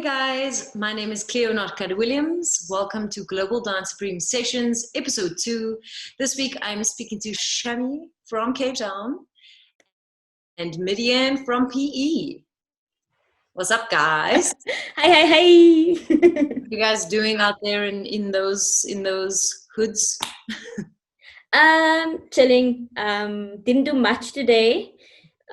Guys, my name is Cleo Notcutt Williams. Welcome to Global Dance Supreme Sessions, episode 2. This week I'm speaking to Shami from Cape Town and Midian from PE. What's up, guys? Hi. What you guys doing out there in those hoods? Chilling. Didn't do much today.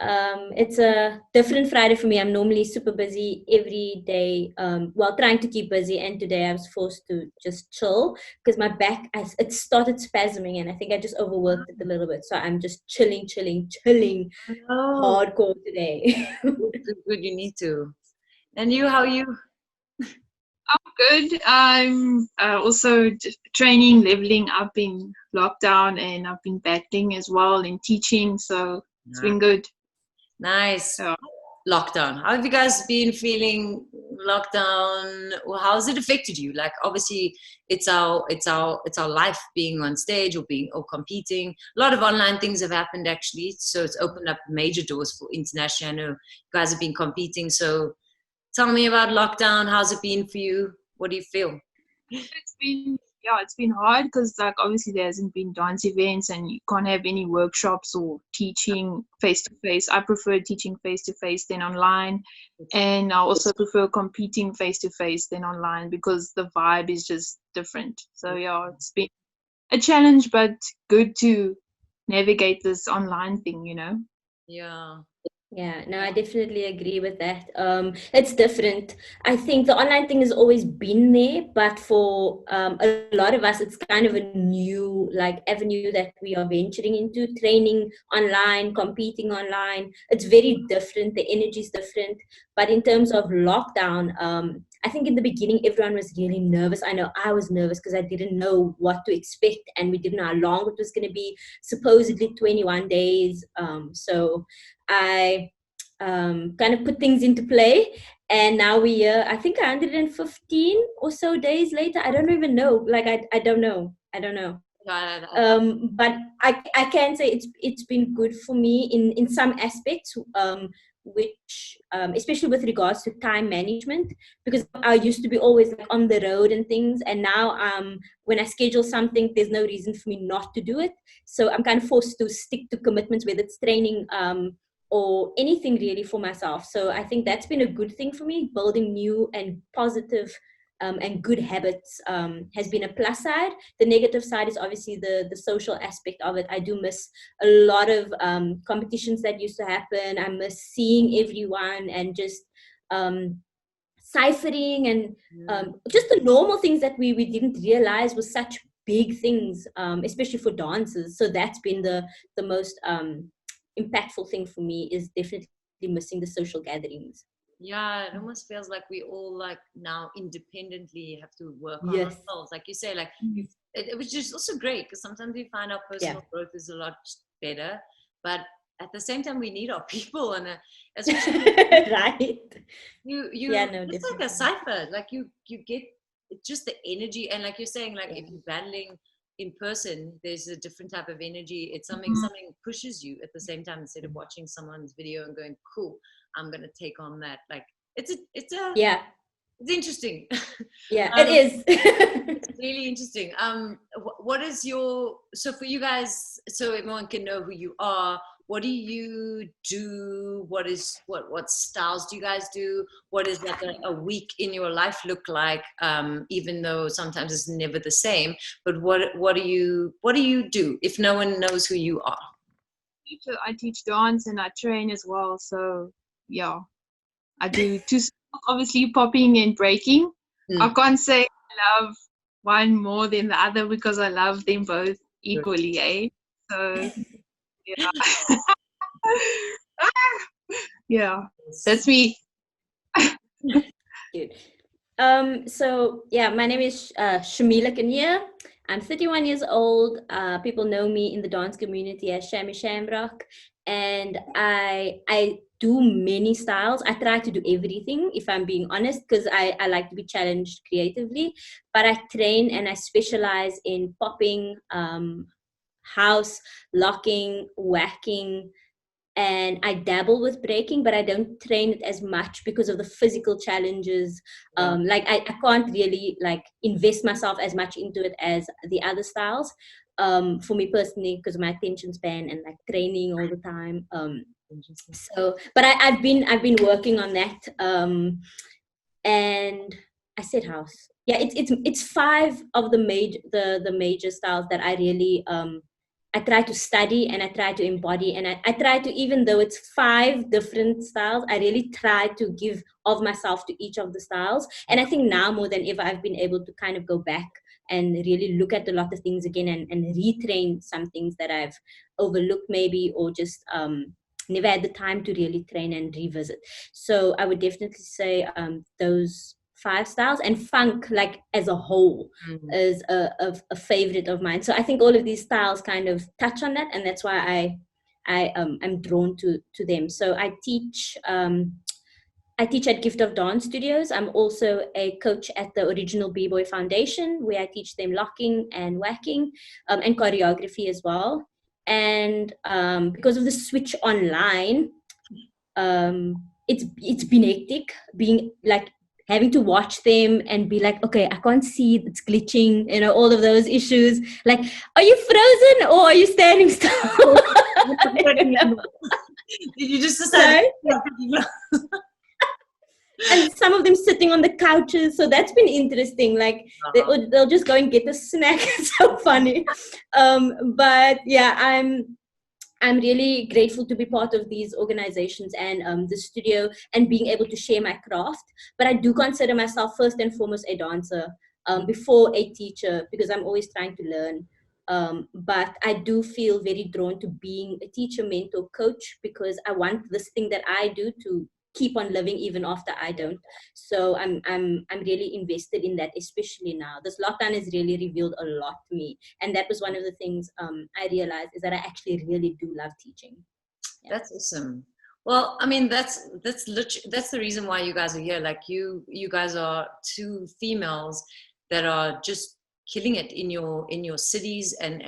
It's a different Friday for me. I'm normally super busy every day. Trying to keep busy, and today I was forced to just chill because my back it started spasming, and I think I just overworked it a little bit. So I'm just chilling, hardcore today. Good, you need to. And you, how are you? I'm good. I'm also training, leveling up in lockdown, and I've been battling as well in teaching, so it's been good. Nice. So, lockdown. How have you guys been feeling? Lockdown. Well, how has it affected you? Like, obviously, it's our life being on stage or competing. A lot of online things have happened actually, so it's opened up major doors for international. I know you guys have been competing, so. Tell me about lockdown. How's it been for you? What do you feel? It's been hard because obviously there hasn't been dance events and you can't have any workshops or teaching face to face. I prefer teaching face to face than online, and I also prefer competing face to face than online because the vibe is just different. So it's been a challenge, but good to navigate this online thing, Yeah, no, I definitely agree with that. It's different. I think the online thing has always been there, but for a lot of us, it's kind of a new avenue that we are venturing into, training online, competing online. It's very different. The energy is different. But in terms of lockdown, I think in the beginning, everyone was really nervous. I know I was nervous because I didn't know what to expect and we didn't know how long it was going to be, supposedly 21 days. So I kind of put things into play, and now we're I think 115 or so days later. I don't even know. I don't know. But I can say it's been good for me in some aspects, which especially with regards to time management, because I used to be always on the road and things, and now when I schedule something, there's no reason for me not to do it. So I'm kind of forced to stick to commitments, whether it's training or anything really for myself. So I think that's been a good thing for me. Building new and positive and good habits has been a plus side. The negative side is obviously the social aspect of it. I do miss a lot of competitions that used to happen. I miss seeing everyone and just ciphering and just the normal things that we didn't realize was such big things, especially for dancers. So that's been the most impactful thing for me, is definitely missing the social gatherings. Yeah, it almost feels like we all now independently have to work on ourselves. Like you say, it was just also great because sometimes we find our personal growth is a lot better, but at the same time we need our people, and especially right. It's like a cipher. Like you get just the energy, and like you're saying, if you're battling in person, there's a different type of energy. It's something pushes you at the same time, instead of watching someone's video and going, cool, I'm gonna take on that. It's interesting. It is. It's really interesting. What is so for you guys, so everyone can know who you are, what do you do? What styles do you guys do? What is a week in your life look like? Even though sometimes it's never the same, but what do you do if no one knows who you are? I teach dance and I train as well. So I do two, obviously popping and breaking. I can't say I love one more than the other because I love them both equally. So that's me. Good. So my name is Shami. I'm 31 years old. People know me in the dance community as Shami Shamrock, and I do many styles. I try to do everything, if I'm being honest, because I like to be challenged creatively. But I train and I specialize in popping, house, locking, whacking, and I dabble with breaking, but I don't train it as much because of the physical challenges. Like I can't really like invest myself as much into it as the other styles. For me personally, because of my attention span and like training all the time. So, but I've been working on that. And I said house. Yeah, it's 5 of the major styles that I really I try to study and I try to embody, and I try to, even though it's 5 different styles, I really try to give of myself to each of the styles. And I think now more than ever, I've been able to kind of go back and really look at a lot of things again, and retrain some things that I've overlooked maybe, or just never had the time to really train and revisit. So I would definitely say those 5 styles, and funk like as a whole is a favorite of mine. So I think all of these styles kind of touch on that, and that's why I'm drawn to them. So I teach at Gift of Dance Studios. I'm also a coach at the Original B-Boy Foundation, where I teach them locking and whacking, and choreography as well. And because of the switch online, it's been hectic, being like having to watch them and be like, okay, I can't see, it's glitching, all of those issues. Like, are you frozen or are you standing still? Did you just decide? And some of them sitting on the couches, so that's been interesting. Like they'll just go and get a snack. It's so funny. But yeah, I'm really grateful to be part of these organizations and the studio, and being able to share my craft. But I do consider myself first and foremost a dancer before a teacher, because I'm always trying to learn. But I do feel very drawn to being a teacher, mentor, coach, because I want this thing that I do to keep on living even after I don't. So I'm really invested in that, especially now. This lockdown has really revealed a lot to me, and that was one of the things I realized, is that I actually really do love teaching. Yeah. That's awesome. Well, I mean, that's the reason why you guys are here. Like you guys are 2 females that are just killing it in your cities, and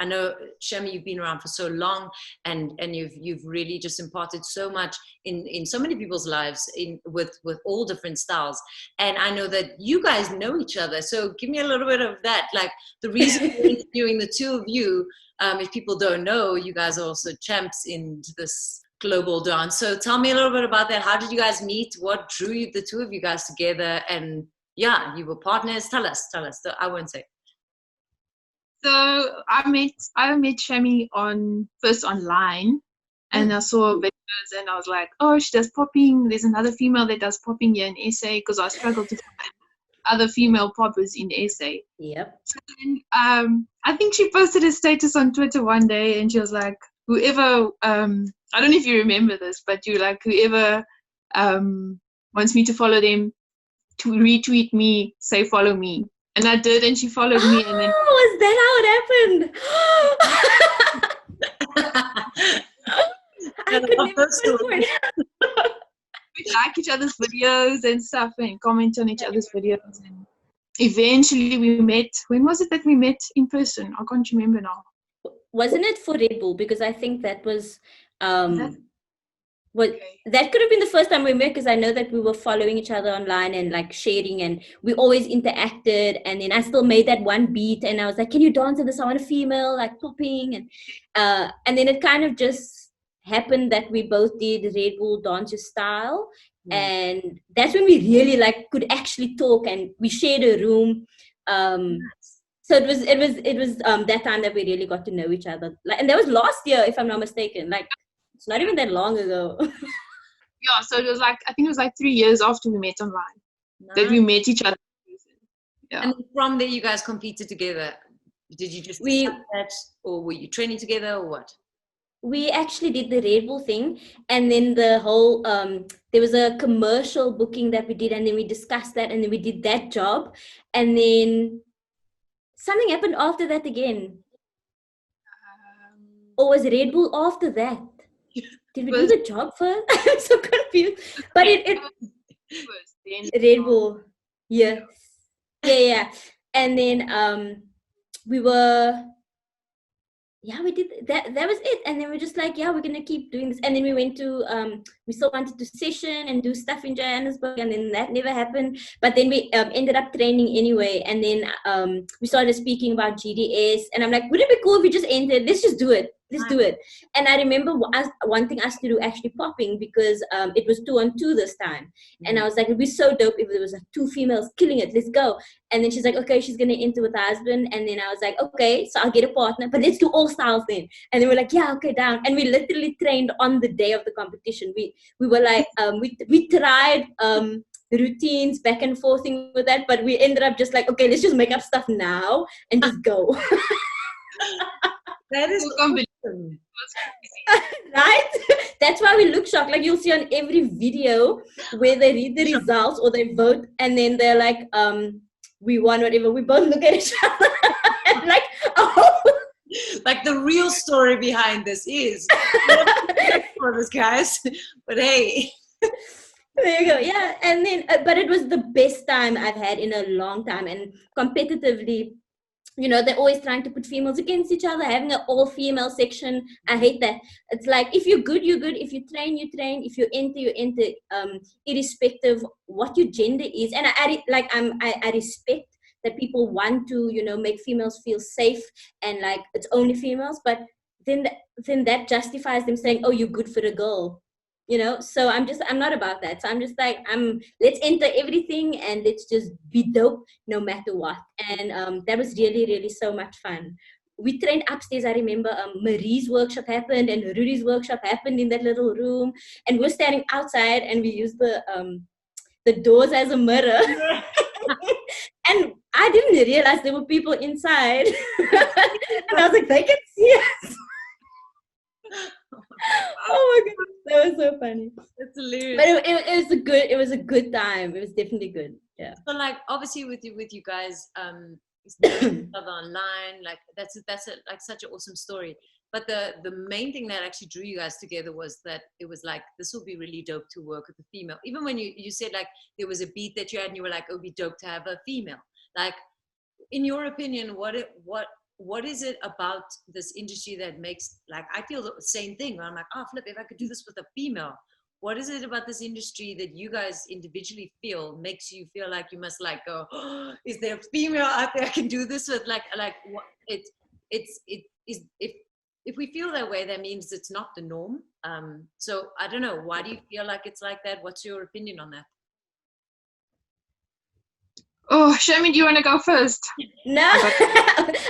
I know, Shami, you've been around for so long, and you've really just imparted so much in so many people's lives with all different styles. And I know that you guys know each other. So give me a little bit of that. Like the reason we're interviewing the 2 of you, if people don't know, you guys are also champs in this global dance. So tell me a little bit about that. How did you guys meet? What drew you, the 2 of you guys together? And yeah, you were partners. Tell us. I won't say. So I met Shami first online, and I saw videos, and I was like, oh, she does popping. There's another female that does popping here in SA, because I struggled to find other female poppers in SA. Yep. So then, I think she posted a status on Twitter one day, and she was like, whoever, I don't know if you remember this, but you're like, whoever wants me to follow them, to retweet me, say follow me. And I did, and she followed me. And then, was that how it happened? I could never pinpoint. We like each other's videos and stuff, and comment on each other's videos. And eventually we met. When was it that we met in person? I can't remember now. Wasn't it for Red Bull? Because I think that was that could have been the first time we met, because I know that we were following each other online and like sharing, and we always interacted. And then I still made that one beat, and I was like, can you dance to this? I want a female, like popping. And then it kind of just happened that we both did Red Bull dancer style. And that's when we really like could actually talk, and we shared a room. So it was that time that we really got to know each other. Like, and that was last year, if I'm not mistaken. Like, it's not even that long ago. Yeah, so it was like, I think it was like 3 years after we met online that we met each other. Yeah. And from there, you guys competed together. Did you just decide that, or were you training together, or what? We actually did the Red Bull thing, and then the whole there was a commercial booking that we did, and then we discussed that, and then we did that job, and then something happened after that again. Or was Red Bull after that? Did we do the job first? I'm so confused. But it Red Bull. Yes. Yeah. And then we were yeah, we did that. That was it. And then we're just like, yeah, we're gonna keep doing this. And then we went to we still wanted to session and do stuff in Johannesburg, and then that never happened. But then we ended up training anyway. And then we started speaking about GDS, and I'm like, wouldn't it be cool if we just entered? Let's just do it. Let's do it. And I remember wanting us to do actually popping, because it was 2-on-2 this time. And I was like, it'd be so dope if there was like 2 females killing it. Let's go. And then she's like, okay, she's gonna enter with her husband. And then I was like, okay, so I'll get a partner, but let's do all styles then. And then we're like, yeah, okay, down. And we literally trained on the day of the competition. We were like, we tried routines back and forthing with that, but we ended up just like, okay, let's just make up stuff now and just go. That is awesome. Right? That's why we look shocked. Like, you'll see on every video where they read the results or they vote, and then they're like, we won, whatever. We both look at each other and like, oh. Like, the real story behind this is for this, guys. But hey. There you go. Yeah. And then, but it was the best time I've had in a long time. And competitively, you know, they're always trying to put females against each other, having an all-female section. I hate that. It's like, if you're good, you're good. If you train, you train. If you enter, you enter, irrespective what your gender is. And I respect that people want to, you know, make females feel safe and like it's only females. But then that justifies them saying, oh, you're good for a girl. You know, so I'm not about that. So I'm just like, let's enter everything and let's just be dope no matter what. And that was really, really so much fun. We trained upstairs. I remember Marie's workshop happened and Rudy's workshop happened in that little room. And we're standing outside and we used the doors as a mirror. And I didn't realize there were people inside. And I was like, they can see us. Oh my god, that was so funny. That's hilarious. But it was a good time. It was definitely good. Yeah. So, like, obviously with you guys, each other online, like that's like such an awesome story. But the main thing that actually drew you guys together was that it was like, this will be really dope to work with a female. Even when you said like there was a beat that you had and you were like, it would be dope to have a female. Like, in your opinion, what is it about this industry that makes, like, I feel the same thing where I'm like, oh flip, if I could do this with a female. What is it about this industry that you guys individually feel makes you feel like you must like go, oh, is there a female out there I can do this with? Like what it is, if we feel that way, that means it's not the norm. So I don't know, why do you feel like it's like that? What's your opinion on that? Oh, Shami, do you want to go first? No,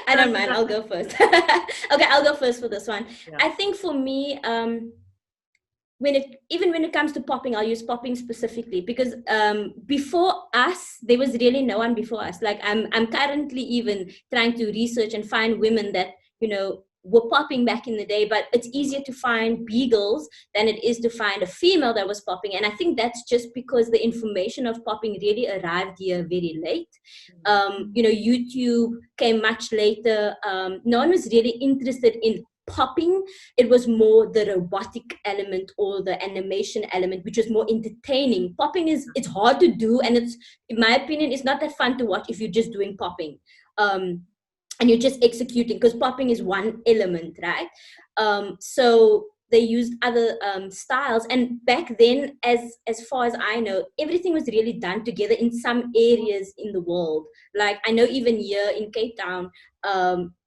I don't mind. I'll go first. Okay, I'll go first for this one. Yeah. I think for me, when it comes to popping, I'll use popping specifically because before us, there was really no one before us. Like I'm currently even trying to research and find women that, you know, were popping back in the day, but it's easier to find beagles than it is to find a female that was popping. And I think that's just because the information of popping really arrived here very late. You know, YouTube came much later. No one was really interested in popping. It was more the robotic element or the animation element, which is more entertaining. Popping it's hard to do, and it's, in my opinion, it's not that fun to watch if you're just doing popping. And you're just executing, because popping is one element, right? So they used other styles, and back then, as far as I know, everything was really done together in some areas in the world. Like I know even here in Cape Town,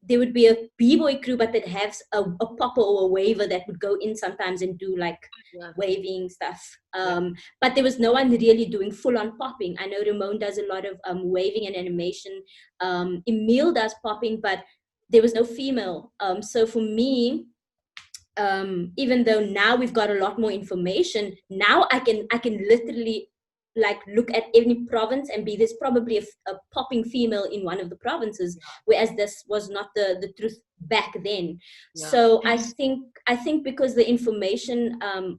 there would be a b-boy crew, but they'd have a popper or a waver that would go in sometimes and do like waving stuff. But there was no one really doing full-on popping. I know Ramon does a lot of waving and animation. Emil does popping, but there was no female. So for me, even though now we've got a lot more information, now I can literally like look at any province and there's probably a popping female in one of the provinces, whereas this was not the truth back then. So I think because the information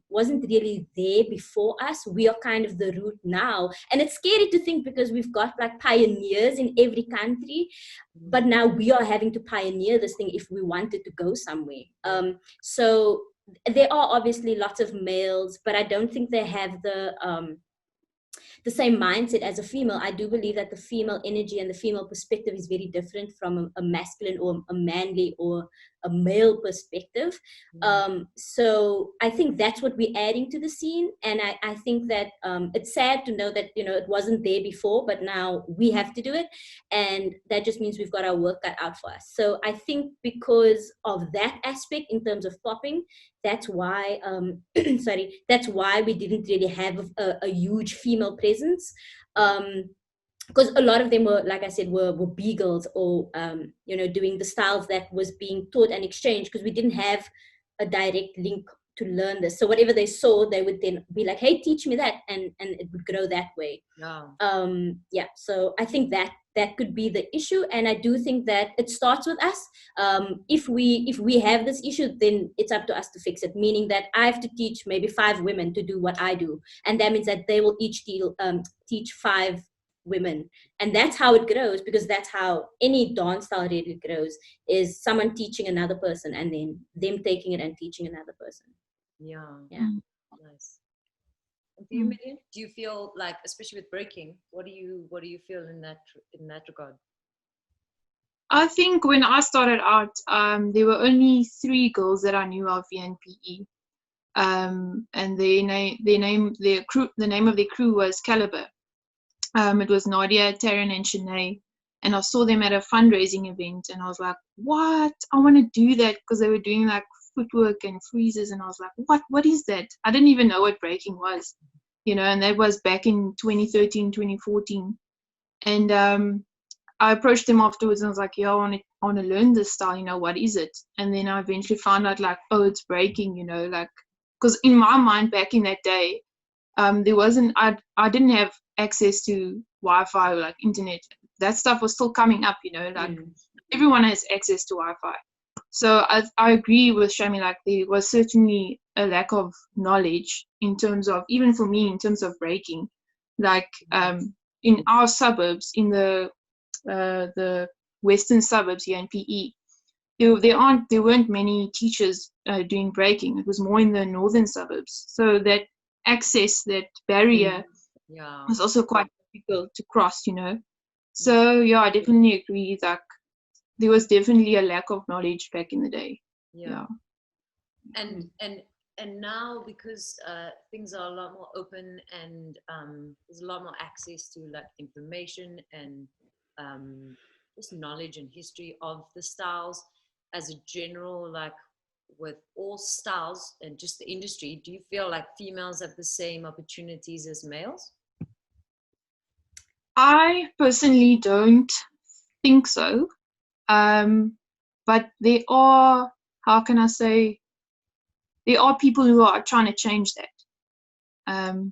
wasn't really there before us, we are kind of the root now. And it's scary to think, because we've got like pioneers in every country, but now we are having to pioneer this thing if we wanted to go somewhere. So there are obviously lots of males, but I don't think they have the same mindset as a female. I do believe that the female energy and the female perspective is very different from a masculine or a manly or a male perspective. So I think that's what we're adding to the scene, and I think that it's sad to know that it wasn't there before, but now we have to do it, and that just means we've got our work cut out for us. So I think because of that aspect in terms of popping, that's why that's why we didn't really have a huge female presence. Because a lot of them were, like I said, were beagles, or doing the styles that was being taught and exchanged, because we didn't have a direct link to learn this. So whatever they saw, they would then be like, hey, teach me that, and it would grow that way. So I think that could be the issue, and I do think that it starts with us. If we have this issue, then it's up to us to fix it, meaning that I have to teach maybe 5 women to do what I do, and that means that they will each teach 5 women, and that's how it grows, because that's how any dance style really grows, is someone teaching another person and then them taking it and teaching another person. Nice. And for you, Midian, do you feel like, especially with breaking, what do you feel in that regard? I think when I started out, there were only 3 girls that I knew of in PE, and the name of their crew was Caliber. It was Nadia, Taryn, and Shanae, and I saw them at a fundraising event, and I was like, what? I want to do that, because they were doing like footwork and freezes, and I was like, what is that? I didn't even know what breaking was, and that was back in 2013, 2014. And I approached them afterwards, and I was like, yeah, I want to learn this style, what is it? And then I eventually found out, like, oh, it's breaking, because in my mind back in that day, there wasn't, I didn't have access to Wi-Fi or like internet. That stuff was still coming up, everyone has access to Wi-Fi. So I agree with Shami, like there was certainly a lack of knowledge in terms of, even for me, in terms of breaking. Like in our suburbs, in the western suburbs here in PE, there weren't many teachers doing breaking. It was more in the northern suburbs. So that access, that barrier was also quite difficult to cross, So yeah, I definitely agree that there was definitely a lack of knowledge back in the day. And now, because things are a lot more open, and there's a lot more access to like information and just knowledge and history of the styles as a general, like with all styles and just the industry, do you feel like females have the same opportunities as males? I personally don't think so. But there are, how can I say, there are people who are trying to change that.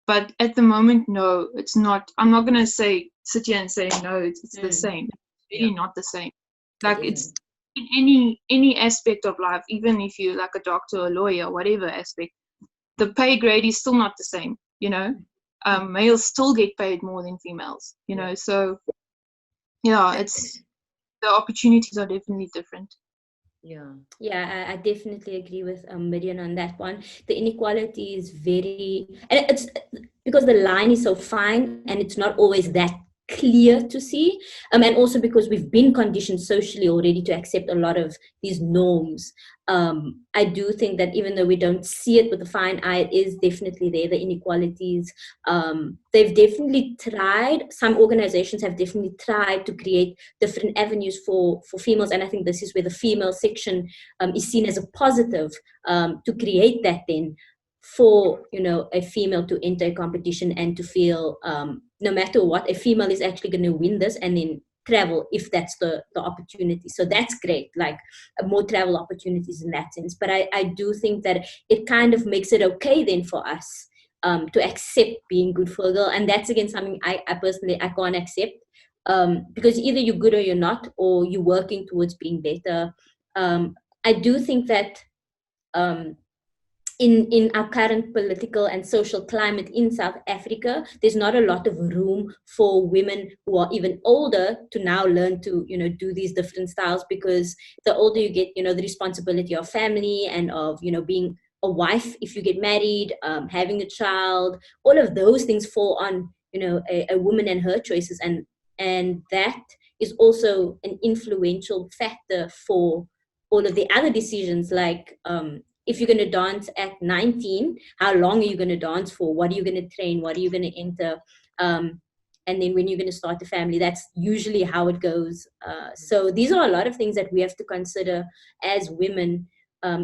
But at the moment, no, it's not. I'm not going to sit here and say, no, it's the same. It's really not the same. Like it's in any aspect of life, even if you're like a doctor or a lawyer, whatever aspect, the pay grade is still not the same, males still get paid more than females, so it's, the opportunities are definitely different. I definitely agree with Midian on that one. The inequality is and it's because the line is so fine and it's not always that clear to see, and also because we've been conditioned socially already to accept a lot of these norms. I do think that even though we don't see it with the fine eye, it is definitely there, the inequalities. They've definitely tried, some organizations have definitely tried to create different avenues for females, and I think this is where the female section is seen as a positive, to create that then for a female to enter a competition and to feel no matter what, a female is actually going to win this and then travel if that's the opportunity. So that's great, like more travel opportunities in that sense. But I do think that it kind of makes it okay then for us to accept being good for a girl, and that's again something I personally I can't accept, because either you're good or you're not, or you're working towards being better. I do think that in our current political and social climate in South Africa, there's not a lot of room for women who are even older to now learn to, do these different styles, because the older you get, the responsibility of family and of, being a wife, if you get married, having a child, all of those things fall on, a woman and her choices. And that is also an influential factor for all of the other decisions, like if you're going to dance at 19, how long are you going to dance for? What are you going to train? What are you going to enter? And then when you're going to start a family, that's usually how it goes. So these are a lot of things that we have to consider as women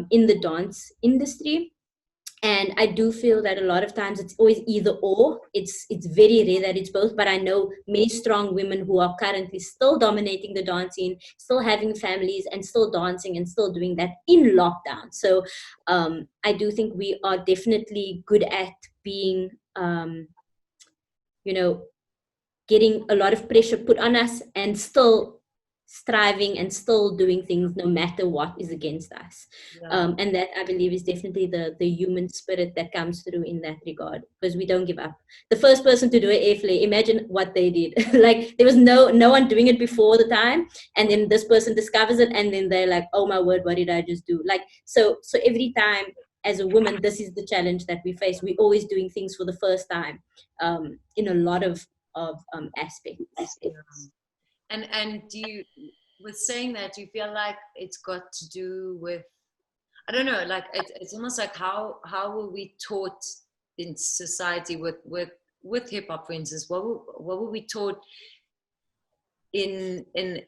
in the dance industry. And I do feel that a lot of times it's always either or. It's very rare that it's both, but I know many strong women who are currently still dominating the dance scene, still having families and still dancing and still doing that in lockdown. So I do think we are definitely good at being, getting a lot of pressure put on us and still striving and still doing things no matter what is against us. And that, I believe, is definitely the human spirit that comes through in that regard, because we don't give up. The first person to do an airflare, imagine what they did. Like, there was no one doing it before the time, and then this person discovers it, and then they're like, oh my word, what did I just do? Like, so every time as a woman, this is the challenge that we face. We're always doing things for the first time in a lot of aspects. And do you, with saying that, do you feel like it's got to do with, I don't know, like it's almost like how were we taught in society with hip hop, for instance? What were we taught in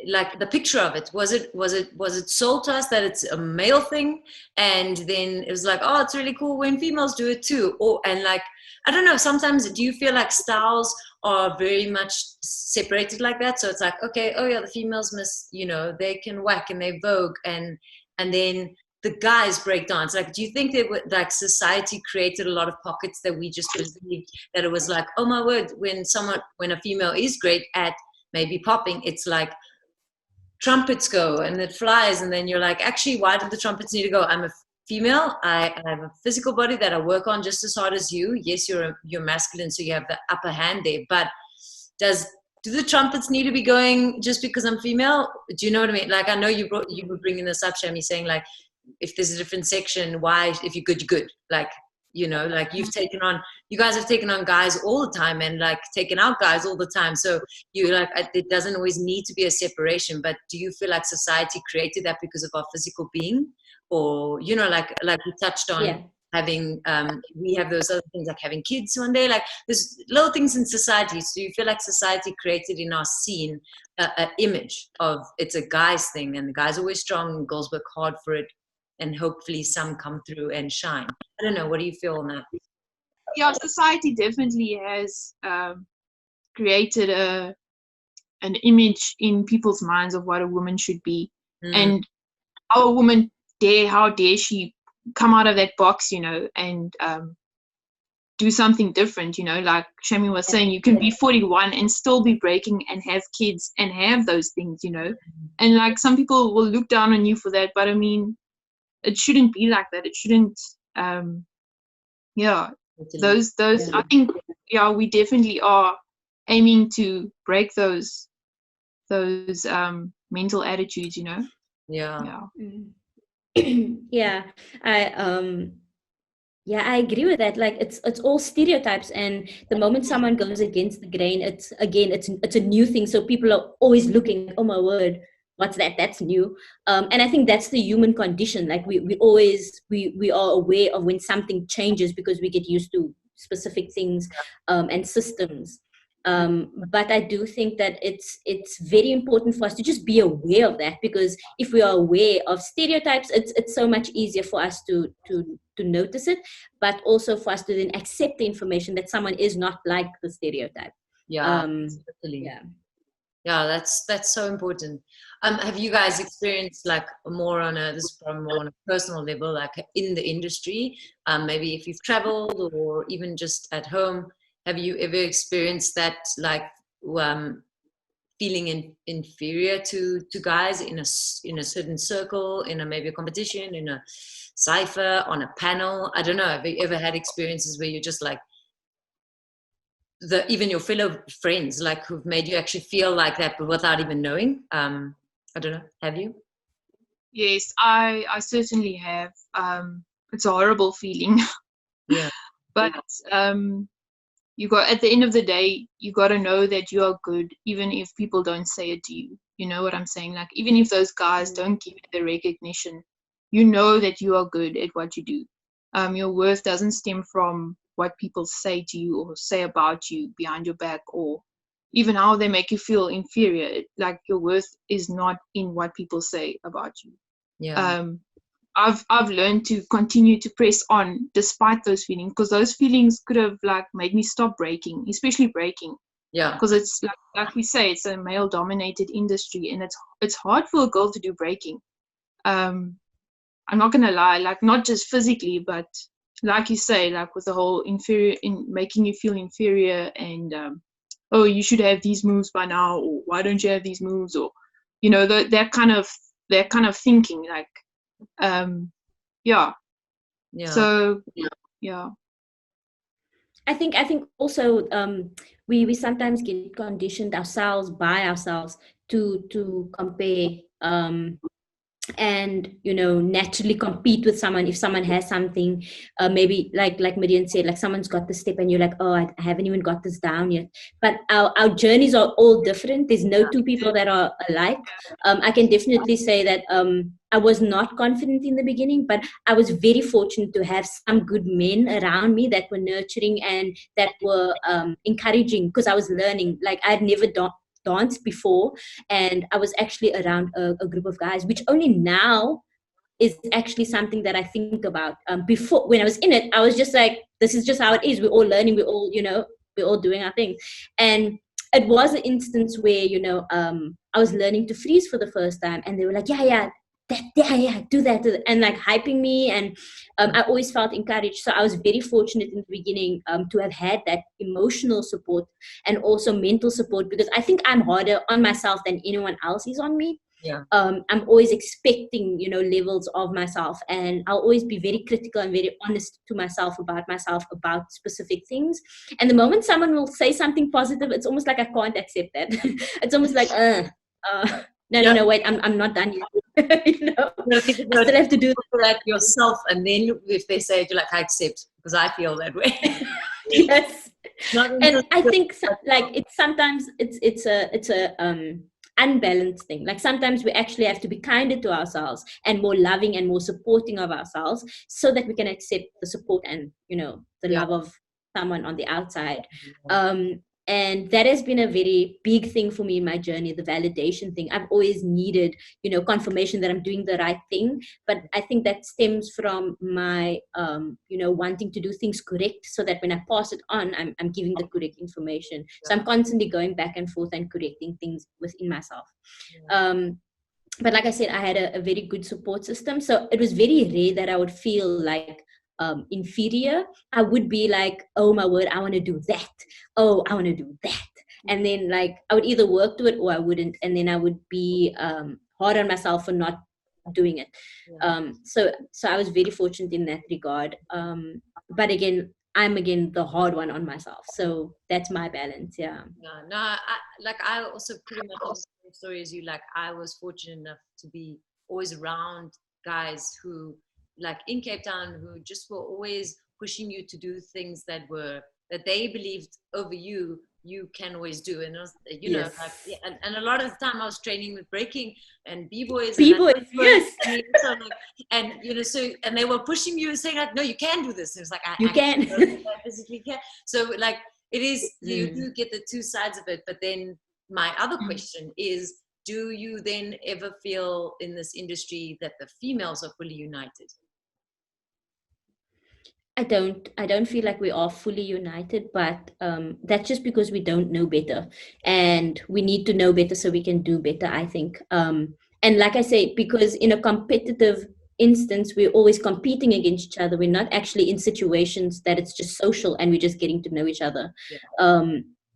like the picture of it? Was it sold to us that it's a male thing, and then it was like, oh, it's really cool when females do it too? Or, and like, I don't know, sometimes do you feel like styles are very much separated like that? So it's like, okay, oh yeah, the females must, they can whack and they vogue, and then the guys break dance. Like, do you think that like society created a lot of pockets that we just believed that it was like, oh my word, when a female is great at maybe popping, it's like trumpets go and it flies, and then you're like, actually, why did the trumpets need to go? I'm a female. I have a physical body that I work on just as hard as you. Yes, you're masculine, so you have the upper hand there. But do the trumpets need to be going just because I'm female? Do you know what I mean? Like, I know you were bringing this up, Shami, saying like, if there's a different section, why? If you're good, you're good. Like, like you guys have taken on guys all the time, and like taken out guys all the time. So you like, it doesn't always need to be a separation. But do you feel like society created that because of our physical being? Or, like we touched on, having, we have those other things like having kids one day, like there's little things in society. So you feel like society created in our scene an image of it's a guy's thing, and the guys are always strong and girls work hard for it, and hopefully some come through and shine. I don't know, what do you feel on that? Yeah, society definitely has created an image in people's minds of what a woman should be. And how a woman how dare she come out of that box, and do something different, like Shami was saying, you can be 41 and still be breaking and have kids and have those things, and like some people will look down on you for that, but I mean, it shouldn't be like that. It shouldn't, those, I think, we definitely are aiming to break those mental attitudes, I agree with that. Like, it's all stereotypes, and the moment someone goes against the grain, it's a new thing. So people are always looking, oh my word, what's that? That's new. And I think that's the human condition. Like, we always are aware of when something changes because we get used to specific things and systems. But I do think that it's very important for us to just be aware of that, because if we are aware of stereotypes, it's so much easier for us to notice it, but also for us to then accept the information that someone is not like the stereotype. Totally. That's so important. Have you guys experienced like more on a personal level, like in the industry, maybe if you've traveled or even just at home, have you ever experienced that, like feeling inferior to guys in a certain circle, in maybe a competition, in a cipher, on a panel? I don't know, have you ever had experiences where you're just like, even your fellow friends, like, who've made you actually feel like that, but without even knowing? I don't know. Have you? Yes, I certainly have. It's a horrible feeling. Yeah. But at the end of the day, you got to know that you are good, even if people don't say it to you. You know what I'm saying? Like, even if those guys don't give you the recognition, you know that you are good at what you do. Your worth doesn't stem from what people say to you or say about you behind your back, or even how they make you feel inferior. Like, your worth is not in what people say about you. Yeah. I've learned to continue to press on despite those feelings, because those feelings could have like made me stop breaking, especially breaking. Yeah. Because it's like we say, it's a male dominated industry, and it's hard for a girl to do breaking. I'm not gonna lie, like, not just physically, but like you say, like with the whole making you feel inferior, and oh, you should have these moves by now, or why don't you have these moves, or that kind of thinking, like yeah. So yeah. I think also we sometimes get conditioned ourselves by ourselves to compare and naturally compete with someone. If someone has something, maybe like Midian said, like someone's got the step and you're like, oh, I haven't even got this down yet. But our journeys are all different. There's no two people that are alike. I can definitely say that I was not confident in the beginning, but I was very fortunate to have some good men around me that were nurturing and that were encouraging, because I was learning. Like, I had never danced before, and I was actually around a group of guys, which only now is actually something that I think about. Before, when I was in it, I was just like, this is just how it is. We're all learning. We're all doing our thing. And it was an instance where, I was learning to freeze for the first time, and they were like, yeah, do that, and like hyping me, and I always felt encouraged. So I was very fortunate in the beginning to have had that emotional support and also mental support, because I think I'm harder on myself than anyone else is on me. Yeah. I'm always expecting levels of myself, and I'll always be very critical and very honest to myself about specific things. And the moment someone will say something positive, it's almost like I can't accept that. It's almost like no, wait, I'm not done yet. I still have to do that yourself, and then if they say it, you're like, I accept, because I feel that way. Yes. And I think it's a unbalanced thing. Like, sometimes we actually have to be kinder to ourselves and more loving and more supporting of ourselves, so that we can accept the support and the love of someone on the outside. And that has been a very big thing for me in my journey, the validation thing. I've always needed, confirmation that I'm doing the right thing. But I think that stems from my, wanting to do things correct, so that when I pass it on, I'm giving the correct information. So I'm constantly going back and forth and correcting things within myself. But like I said, I had a very good support system. So it was very rare that I would feel like inferior. I would be like, oh my word, I want to do that. Oh, I want to do that. And then like I would either work to it or I wouldn't. And then I would be hard on myself for not doing it. So I was very fortunate in that regard. But again, I'm the hard one on myself. So that's my balance. Yeah. No, I also pretty much the same story as you. Like, I was fortunate enough to be always around guys who, like in Cape Town, who just were always pushing you to do things that they believed over you can always do. And it was, and a lot of the time I was training with breaking and b-boys, yes. And they were pushing you and saying like, no, you can do this. And it's like, you can. I physically can. So like, it is, you do get the two sides of it. But then my other question is, do you then ever feel in this industry that the females are fully united? I don't feel like we are fully united, but that's just because we don't know better, and we need to know better so we can do better, I think. And like I say, because in a competitive instance, we're always competing against each other. We're not actually in situations that it's just social and we're just getting to know each other.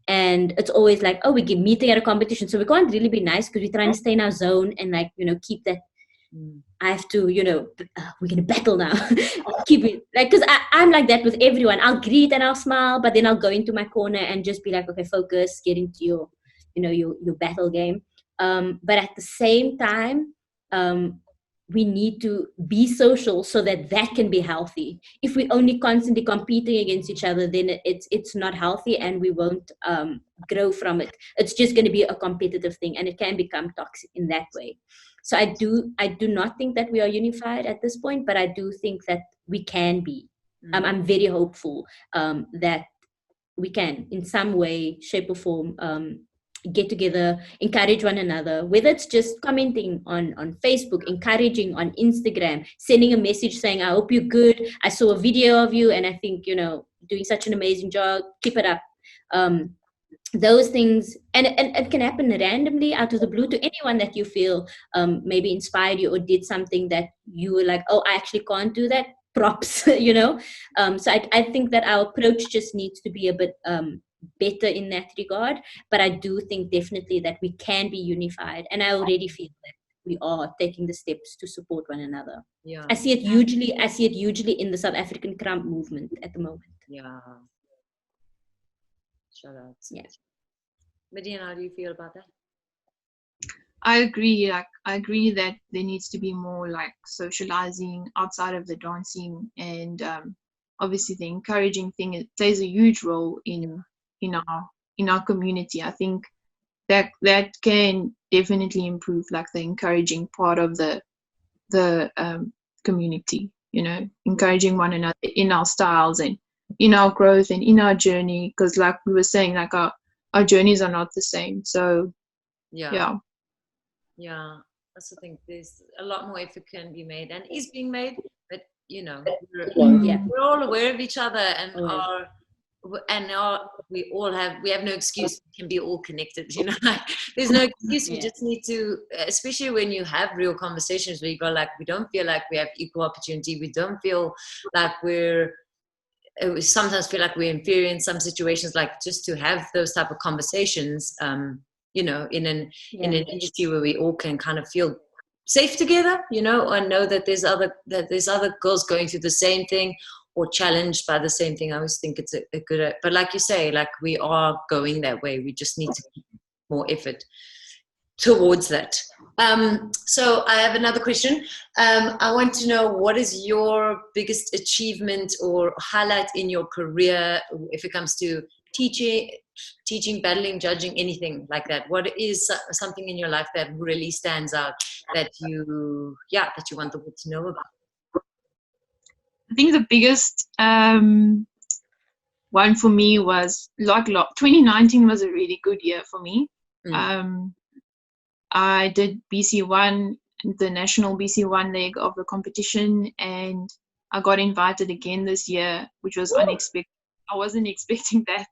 And it's always like, oh, we get meeting at a competition, so we can't really be nice because we're trying to stay in our zone and like, keep that. I have to, we're going to battle now. Keep it like, because I'm like that with everyone. I'll greet and I'll smile, but then I'll go into my corner and just be like, okay, focus, get into your, your battle game. But at the same time, we need to be social so that can be healthy. If we only constantly competing against each other, then it's not healthy, and we won't grow from it. It's just going to be a competitive thing, and it can become toxic in that way. So I do not think that we are unified at this point, but I do think that we can be. I'm very hopeful that we can, in some way, shape or form, get together, encourage one another, whether it's just commenting on Facebook, encouraging on Instagram, sending a message saying, I hope you're good. I saw a video of you and I think, doing such an amazing job. Keep it up. Those things, and it can happen randomly out of the blue to anyone that you feel maybe inspired you or did something that you were like, oh, I actually can't do that. Props, So I think that our approach just needs to be a bit better in that regard. But I do think definitely that we can be unified, and I already feel that we are taking the steps to support one another. Yeah. I see it hugely in the South African Crump movement at the moment. Yeah. Shout out. Yeah. Midian, how do you feel about that? I agree. I agree that there needs to be more like socializing outside of the dancing, and obviously the encouraging thing, it plays a huge role in our community. I think that can definitely improve like the encouraging part of the community. Encouraging one another in our styles and in our growth and in our journey, because like we were saying, like our journeys are not the same. So yeah. Yeah, that's the thing. There's a lot more effort can be made and is being made, but we're all aware of each other, and we have no excuse. We can be all connected. There's no excuse. We just need to, especially when you have real conversations where you go like, we don't feel like we have equal opportunity. We don't feel like we sometimes feel like we're inferior in some situations. Like, just to have those type of conversations. In an industry where we all can kind of feel safe together, and know that there's other girls going through the same thing or challenged by the same thing. I always think it's a good, but like you say, like, we are going that way. We just need to keep more effort towards that. So I have another question. I want to know, what is your biggest achievement or highlight in your career if it comes to teaching, battling, judging, anything like that? What is something in your life that really stands out that you want the world to know about? I think the biggest one for me was 2019 was a really good year for me. I did BC1, the national BC1 leg of the competition, and I got invited again this year, which was unexpected. I wasn't expecting that.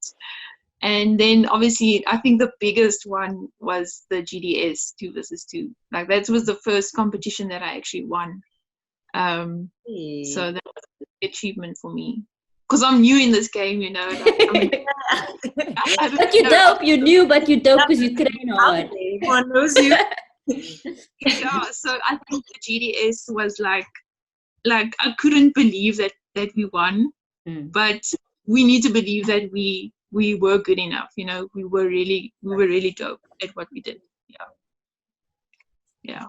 And then obviously I think the biggest one was the GDS 2 versus 2. Like, that was the first competition that I actually won. So that was an achievement for me, because I'm new in this game, But you're dope. You're new, but you're dope because you train hard. Everyone knows you. Yeah, so I think the GDS was like I couldn't believe that we won, but we need to believe that we were good enough. We were really dope at what we did. Yeah.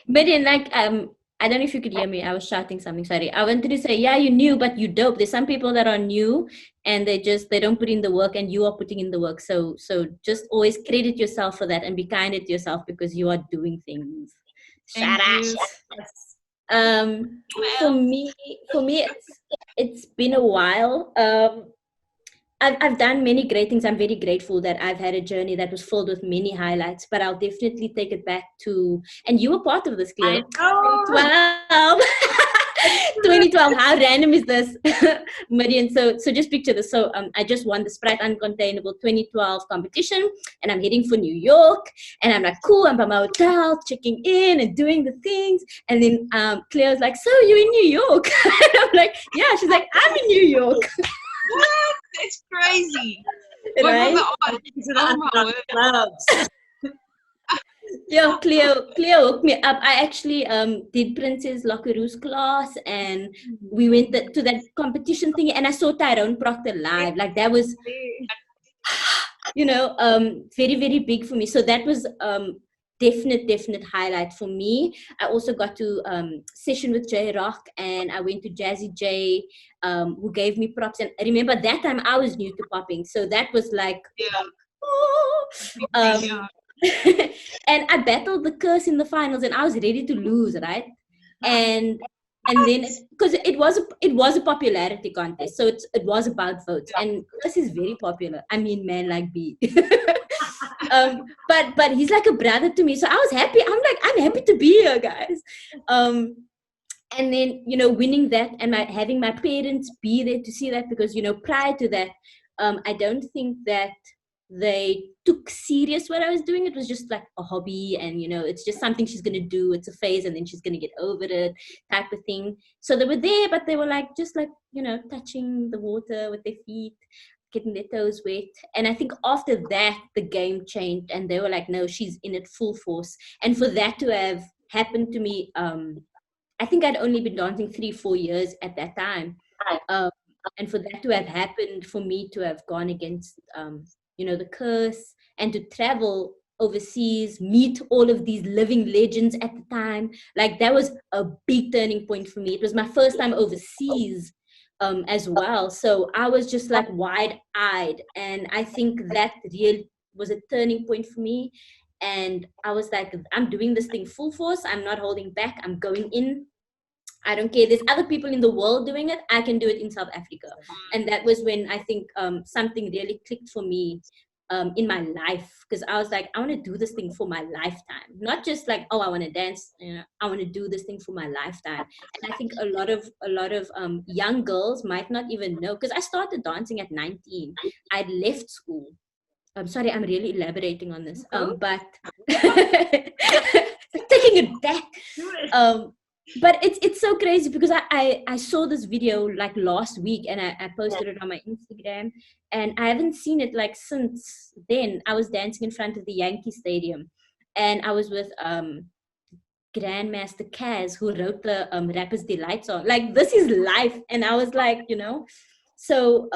Midian, I don't know if you could hear me. I was shouting something. Sorry. I wanted to say, yeah, you're new, but you're dope. There's some people that are new and they don't put in the work, and you are putting in the work. So just always credit yourself for that and be kind to yourself, because you are doing things. Shout out. For me, it's been a while. I've done many great things. I'm very grateful that I've had a journey that was filled with many highlights, but I'll definitely take it back to, and you were part of this, Cleo. 2012. 2012. How random is this? Midian. So just picture this. So I just won the Sprite Uncontainable 2012 competition, and I'm heading for New York, and I'm like, cool, I'm by my hotel, checking in and doing the things. And then Cleo's like, so you in New York? And I'm like, yeah. She's like, I'm in New York. What? That's crazy. Right? Yeah, Cleo hooked me up. I actually did Princess Lockerou's class, and we went to that competition thing, and I saw Tyrone Proctor live. Like, that was, very, very big for me. So that was definite highlight for me. I also got to session with J Rock, and I went to Jazzy J, who gave me props. And I remember that time I was new to popping, so that was like, oh. Yeah. And I battled the curse in the finals, and I was ready to lose, right? And then because it was a popularity contest, so it was about votes, and curse is very popular. I mean, man like B. But he's like a brother to me, so I was happy. I'm happy to be here, guys. And then, you know, winning that, and having my parents be there to see that, because, you know, prior to that, I don't think that they took serious what I was doing. It was just like a hobby, and, you know, it's just something she's gonna do. It's a phase, and then she's gonna get over it, type of thing. So they were there, but they were like, just like, you know, touching the water with their feet, getting their toes wet. And I think after that, the game changed, and they were like, no, she's in it full force. And for that to have happened to me, I think I'd only been dancing 3-4 years at that time. And for that to have happened, for me to have gone against, you know, the curse, and to travel overseas, meet all of these living legends at the time, like that was a big turning point for me. It was my first time overseas as well. So I was just like wide-eyed. And I think that really was a turning point for me. And I was like, I'm doing this thing full force. I'm not holding back. I'm going in. I don't care. There's other people in the world doing it. I can do it in South Africa. And that was when I think something really clicked for me in my life. Because I was like, I want to do this thing for my lifetime. Not just like, oh, I want to dance. You know, I want to do this thing for my lifetime. And I think a lot of young girls might not even know. Because I started dancing at 19. I'd left school. I'm sorry, I'm really elaborating on this. But taking it back. But it's so crazy, because I saw this video like last week, and I posted it on my Instagram, and I haven't seen it like since then. I was dancing in front of the Yankee Stadium, and I was with Grandmaster Kaz, who wrote the Rapper's Delight song. Like, this is life. And I was like, you know, so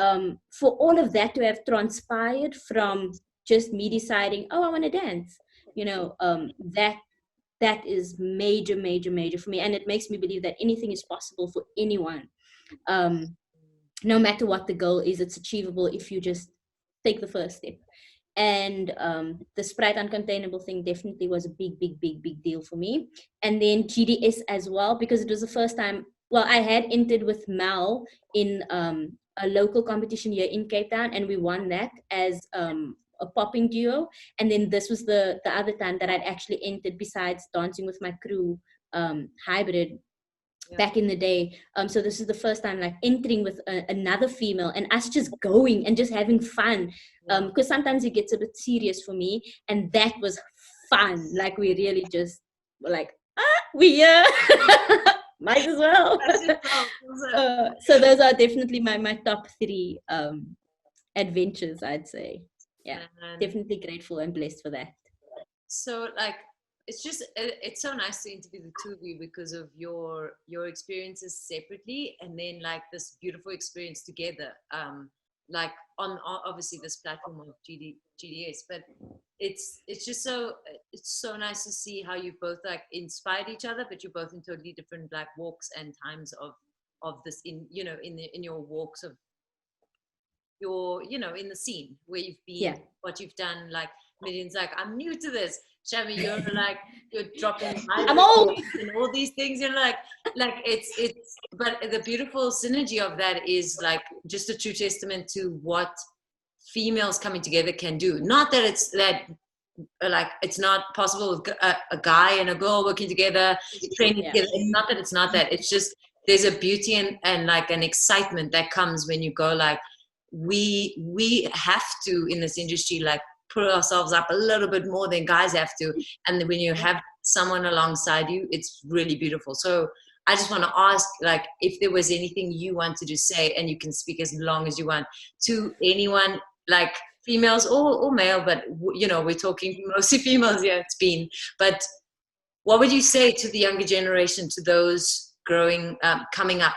for all of that to have transpired from just me deciding, oh, I want to dance, you know, that is major for me. And it makes me believe that anything is possible for anyone. No matter what the goal is, it's achievable if you just take the first step. And the Sprite Uncontainable thing definitely was a big deal for me. And then GDS as well, because it was the first time, well, I had entered with Mal in a local competition here in Cape Town, and we won that as a popping duo. And then this was the other time that I'd actually entered, besides dancing with my crew, hybrid, back in the day. So this is the first time like entering with another female, and us just going and just having fun, because sometimes it gets a bit serious for me, and that was fun. Like, we really just were like, we might as well. So those are definitely my top 3 adventures, I'd say. Yeah, definitely grateful and blessed for that. So like, it's so nice to interview the two of you because of your experiences separately, and then like this beautiful experience together, like on obviously this platform of GDS. But it's just so nice to see how you both like inspired each other, but you're both in totally different like walks and times of this, in, you know, in your walks of your, you know, in the scene where you've been, what you've done. Like, Midian's like, I'm new to this. Shami, you're like, you're dropping I'm old and all these things, you know, like it's but the beautiful synergy of that is like just a true testament to what females coming together can do. Not that it's that like it's not possible with a guy and a girl working together, training together. It's not that it's not that. It's just there's a beauty and like an excitement that comes when you go like, we have to in this industry like put ourselves up a little bit more than guys have to, and when you have someone alongside you, it's really beautiful. So I just want to ask, like, if there was anything you wanted to say, and you can speak as long as you want, to anyone, like females or male, but you know, we're talking mostly females here, it's been, but what would you say to the younger generation, to those growing, coming up?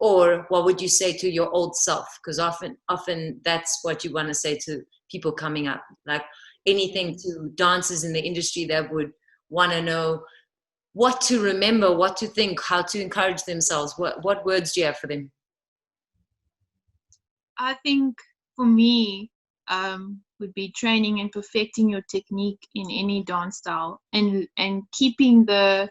Or what would you say to your old self? Because often that's what you want to say to people coming up. Like, anything to dancers in the industry that would want to know what to remember, what to think, how to encourage themselves? What words do you have for them? I think for me, would be training and perfecting your technique in any dance style, and keeping the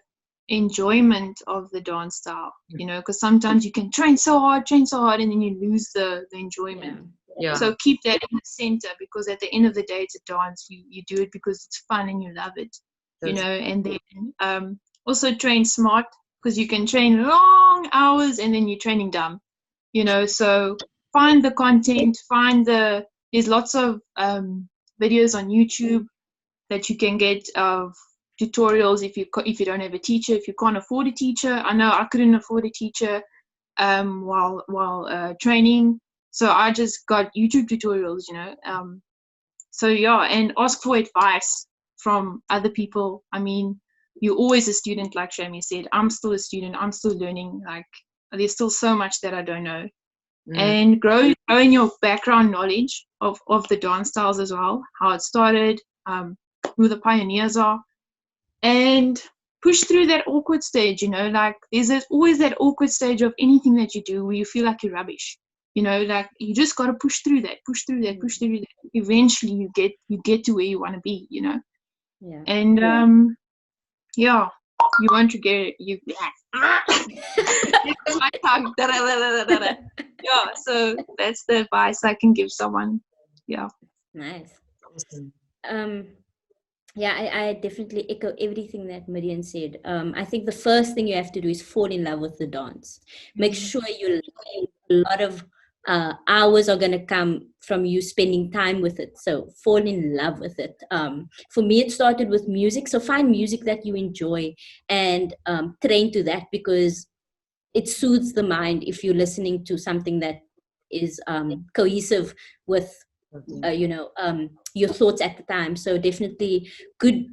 enjoyment of the dance style, you know, because sometimes you can train so hard, and then you lose the enjoyment. Yeah. So keep that in the center, because at the end of the day, it's a dance. You do it because it's fun and you love it, you know. And then also train smart, because you can train long hours and then you're training dumb, you know. So find the content, there's lots of videos on YouTube that you can get of tutorials if you don't have a teacher, if you can't afford a teacher. I know I couldn't afford a teacher while training, so I just got YouTube tutorials, you know. So yeah, and ask for advice from other people. I mean, you're always a student, like Shami said. I'm still a student. I'm still learning. Like, there's still so much that I don't know. And growing your background knowledge of the dance styles as well, how it started, who the pioneers are, and push through that awkward stage, you know. Like, there's always that awkward stage of anything that you do where you feel like you're rubbish, you know. Like, you just got to push through that. Eventually you get to where you want to be, you know. And yeah, you won't regret it. My tongue. Yeah, so that's the advice I can give someone. Yeah. Nice. Yeah, I definitely echo everything that Midian said. I think the first thing you have to do is fall in love with the dance. Make sure a lot of hours are going to come from you spending time with it. So fall in love with it. For me, it started with music. So find music that you enjoy and train to that, because it soothes the mind if you're listening to something that is cohesive with your thoughts at the time. So definitely good,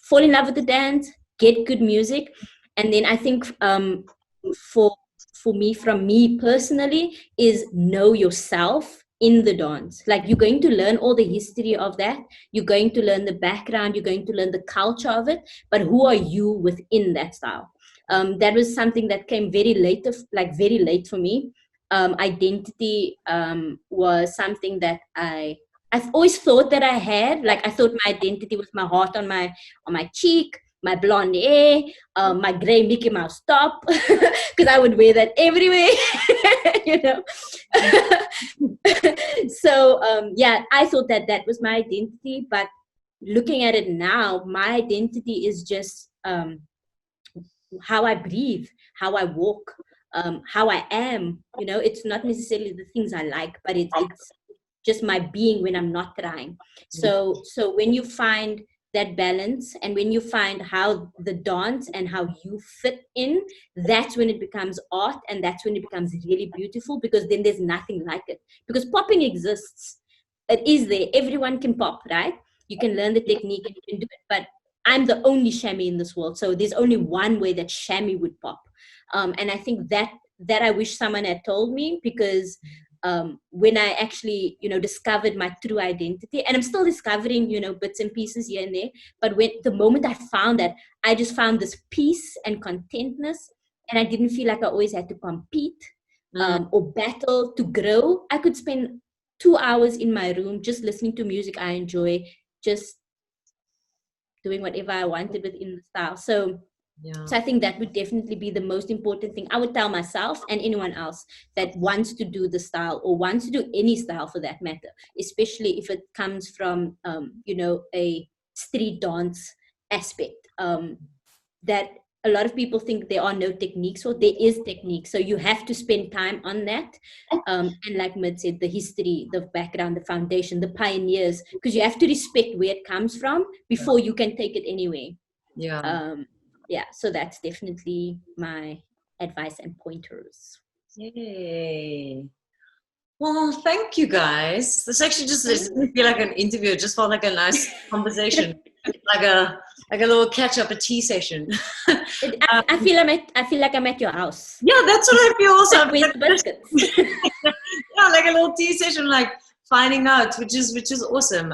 fall in love with the dance, get good music. And then I think for me, from me personally, is know yourself in the dance. Like, you're going to learn all the history of that, you're going to learn the background, you're going to learn the culture of it, but who are you within that style? That was something that came very late for me. Identity was something that I've always thought that I had. Like, I thought my identity was my heart on my cheek, my blonde hair, my gray Mickey Mouse top, because I would wear that everywhere, you know. So yeah, I thought that was my identity. But looking at it now, my identity is just how I breathe, how I walk, how I am. You know, it's not necessarily the things I like, but it's just my being when I'm not trying. So when you find that balance, and when you find how the dance and how you fit in, that's when it becomes art, and that's when it becomes really beautiful, because then there's nothing like it. Because popping exists, it is there, everyone can pop, right? You can learn the technique and you can do it, but I'm the only Shami in this world, so there's only one way that Shami would pop. And I think that I wish someone had told me, because when I actually, discovered my true identity, and I'm still discovering, bits and pieces here and there, but the moment I found that, I just found this peace and contentness, and I didn't feel like I always had to compete or battle to grow. I could spend 2 hours in my room just listening to music I enjoy, just doing whatever I wanted within the style. So I think that would definitely be the most important thing I would tell myself and anyone else that wants to do the style, or wants to do any style for that matter, especially if it comes from, a street dance aspect, that a lot of people think there are no techniques. Well, there is technique. So you have to spend time on that. And like Mid said, the history, the background, the foundation, the pioneers, because you have to respect where it comes from before you can take it anyway. Yeah, so that's definitely my advice and pointers. Yay. Well, thank you guys. This actually just didn't feel like an interview. It just felt like a nice conversation, like a little catch up, a tea session. I feel like I'm at your house. Yeah, that's what I feel also. With biscuits. Yeah, like a little tea session, like finding out, which is awesome.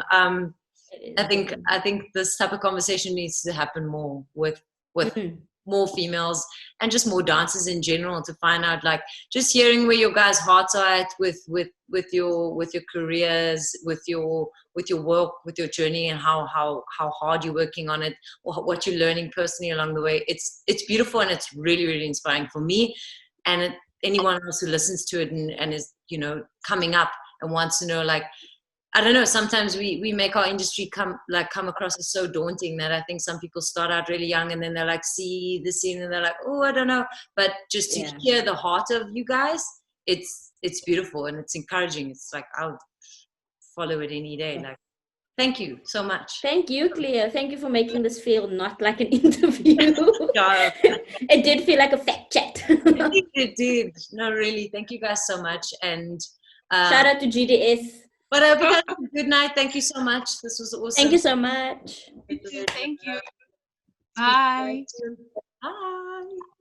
I think this type of conversation needs to happen more with more females and just more dancers in general, to find out, like, just hearing where your guys' hearts are at with your careers, with your work, with your journey, and how hard you're working on it, or what you're learning personally along the way. It's beautiful, and it's really, really inspiring for me, and anyone else who listens to it and is, you know, coming up and wants to know, like, I don't know, sometimes we make our industry come across as so daunting that I think some people start out really young and then they're like, see the scene and they're like, oh, I don't know. But just to hear the heart of you guys, it's beautiful and it's encouraging. It's like, I'll follow it any day. Like, thank you so much. Thank you, Cleo. Thank you for making this feel not like an interview. It did feel like a fact chat. It did. No, really. Thank you guys so much. And shout out to GDS. But I hope you guys have a good night. Thank you so much. This was awesome. Thank you so much. Thank you. Bye. Bye.